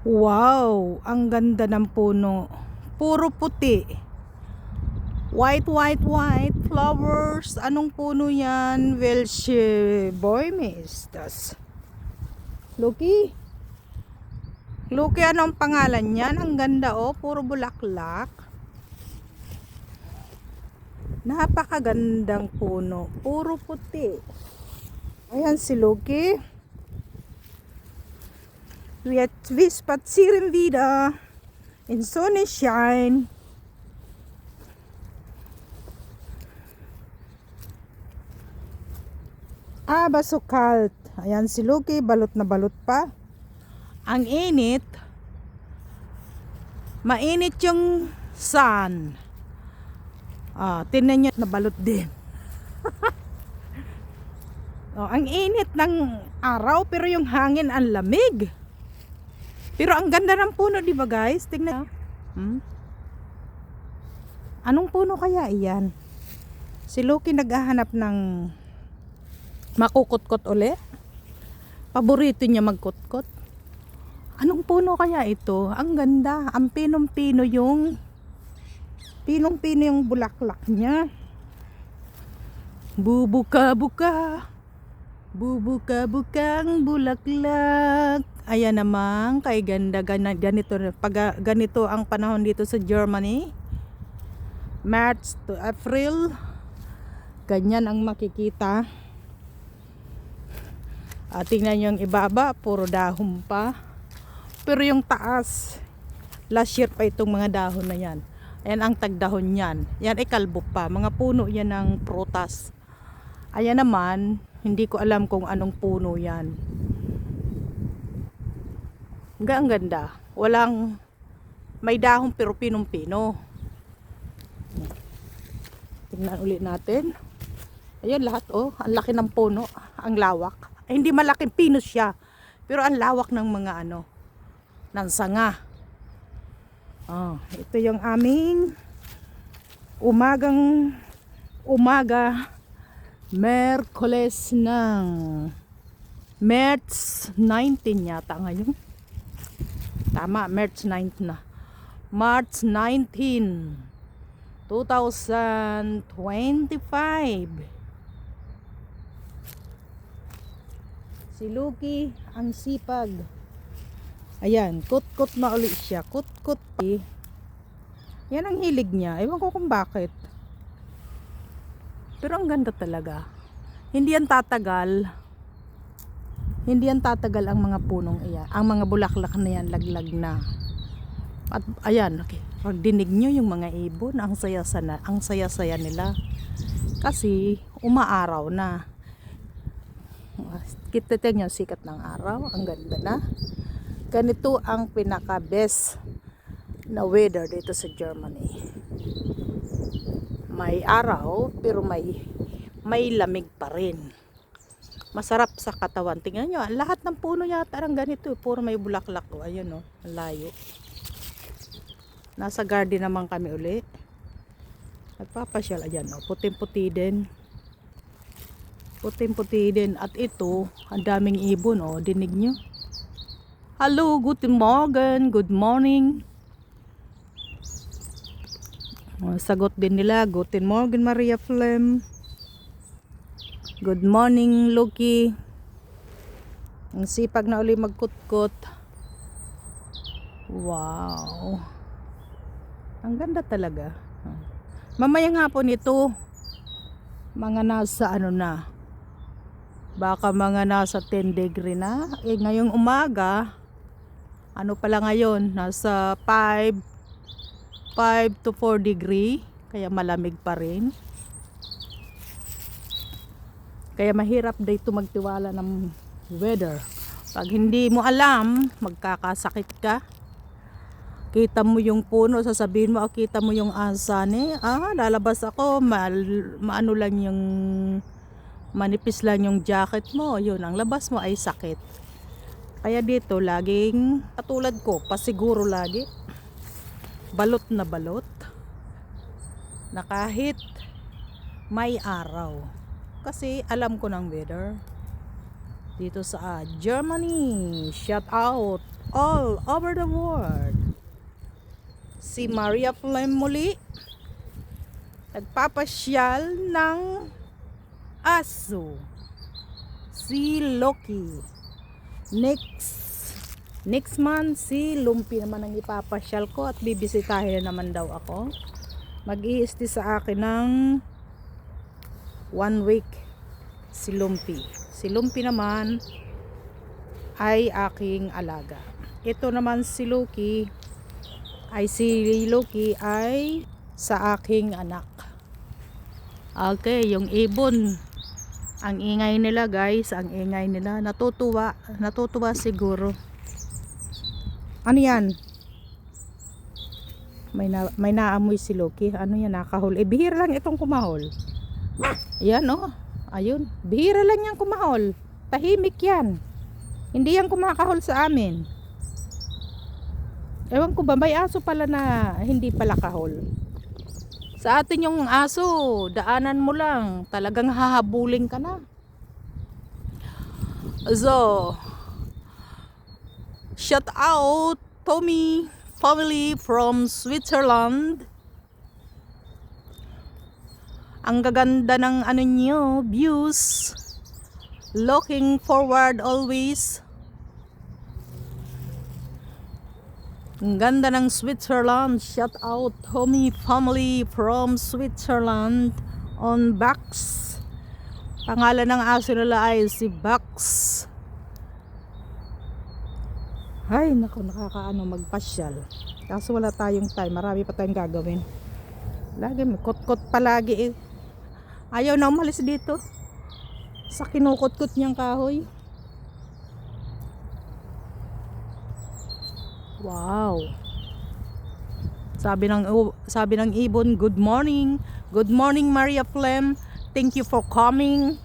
Wow, ang ganda ng puno. Puro puti. White, white, white flowers. Anong puno yan? Welsh Boymes. Das. Loki. Loki, anong pangalan yan? Ang ganda oh. Puro bulaklak. Napakagandang puno. Puro puti. Ayan si Loki. Vi spazieren wieder in Sonnenschein. Aber so kalt. Ayan si Loki, balot na balot pa. Ang init. Mainit yung sun. Tingnan nyo, nabalot din. Ang init ng araw, pero yung hangin ang lamig. Pero ang ganda ng puno, di ba guys? Tingnan. Anong puno kaya iyan? Si Loki naghahanap ng makukutkot uli. Paborito niya magkutkot. Anong puno kaya ito? Ang ganda. Ang pinong-pino yung bulaklak niya. Bubuka-buka. Bubuka-bukang bulaklak. Ayan naman, kay ganda ganito. Pag ganito ang panahon dito sa Germany, March to April, ganyan ang makikita. Tingnan nyo yung ibaba, puro dahon pa. Pero yung taas, last year pa itong mga dahon na yan. Ayan ang tagdahon yan. Yan ay kalbo pa. Mga puno yan ng prutas. Ayan naman, hindi ko alam kung anong puno yan. Ang ganda. Walang, may dahon pero pinong-pino. Tingnan ulit natin. Ayan lahat oh. Ang laki ng puno. Ang lawak. Ay, hindi malaking pino siya. Pero ang lawak ng mga ng sanga. Ito yung aming umaga Merkules ng March 19 yata ngayon. Tama, March 9 na. March 19, 2025. Si Loki ang sipag. Ayan, kut-kut na ulit siya. Kut-kut. Yan ang hilig niya. Ewan ko kung bakit. Pero ang ganda talaga. Hindi yan tatagal. Hindi yan tatagal ang mga punong iyan. Ang mga bulaklak na yan, laglag na. At ayan, okay. Pag dinig nyo yung mga ibon, ang saya-saya nila. Kasi umaaraw na. Kita nyo sikat ng araw. Ang ganda na. Ganito ang pinaka-best na weather dito sa Germany. May araw, pero may lamig pa rin. Masarap sa katawan. Tingnan nyo, lahat ng puno yata ang ganito. Puro may bulaklak. Ayun o, layo. Nasa garden naman kami uli. Nagpapasyal. Ayan o, puting-puti din. Puting-puti din. At ito, ang daming ibon o. Dinig nyo. Hello, guten Morgen. Good morning. Sagot din nila. Guten Morgen, Maria Flem. Good morning, Loki. Ang sipag na uli magkutkot. Wow. Ang ganda talaga. Mamayang hapon ito, mga nasa na. Baka mga nasa 10 degree na. Ngayong umaga, pala ngayon, nasa 5 to 4 degree. Kaya malamig pa rin. Kaya mahirap dito magtiwala ng weather. Pag hindi mo alam, magkakasakit ka. Kita mo yung puno, sasabihin mo, kita mo yung asane. Lalabas ako, maano lang yung, manipis lang yung jacket mo. Yun, ang labas mo ay sakit. Kaya dito, laging, katulad ko, pasiguro lagi. Balot na balot. Na kahit may araw. Kasi alam ko ng weather dito sa Germany. Shout out all over the world. Si Maria Flem muli nagpapasyal ng aso. Si Loki. Next month, si Lumpy naman ang ipapasyal ko at bibisitahin na naman daw ako. Mag-i-stay sa akin ng 1 week si Lumpy. Si Lumpy naman ay aking alaga. Ito naman si Loki ay sa aking anak. Okay, yung ibon. Ang ingay nila guys, ang ingay nila. Natutuwa siguro. Ano yan? May naamoy si Loki. Ano yan, nakahol? Bihira lang itong kumahol. Yan oh. Ayun. Bihira lang yan kumahol. Tahimik yan. Hindi yan kumakahol sa amin. Ewan ko ba, may aso pala na hindi pala kahol. Sa atin yung aso, daanan mo lang. Talagang hahabulin ka na. So, shout out Tommy family from Switzerland. Ang gaganda ng ano nyo, views. Looking forward always. Ang ganda ng Switzerland. Shout out Tommy family from Switzerland on Bax. Pangalan ng aso nila ay si Bax. Ay, naku, nakakaano magpasyal. Kaso wala tayong time. Marami pa tayong gagawin. Lagi may kot-kot palagi eh. Ayaw na umalis dito. Sa kinukot-kot niyang kahoy. Wow. Sabi ng ibon, good morning. Good morning, Maria Flem. Thank you for coming.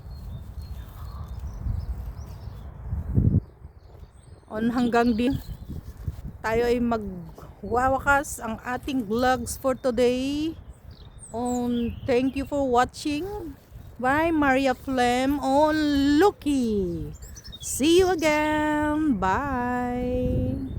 Hanggang din tayo ay magwawakas ang ating vlogs for today. Thank you for watching. Bye, Maria Flem on Loki. See you again. Bye.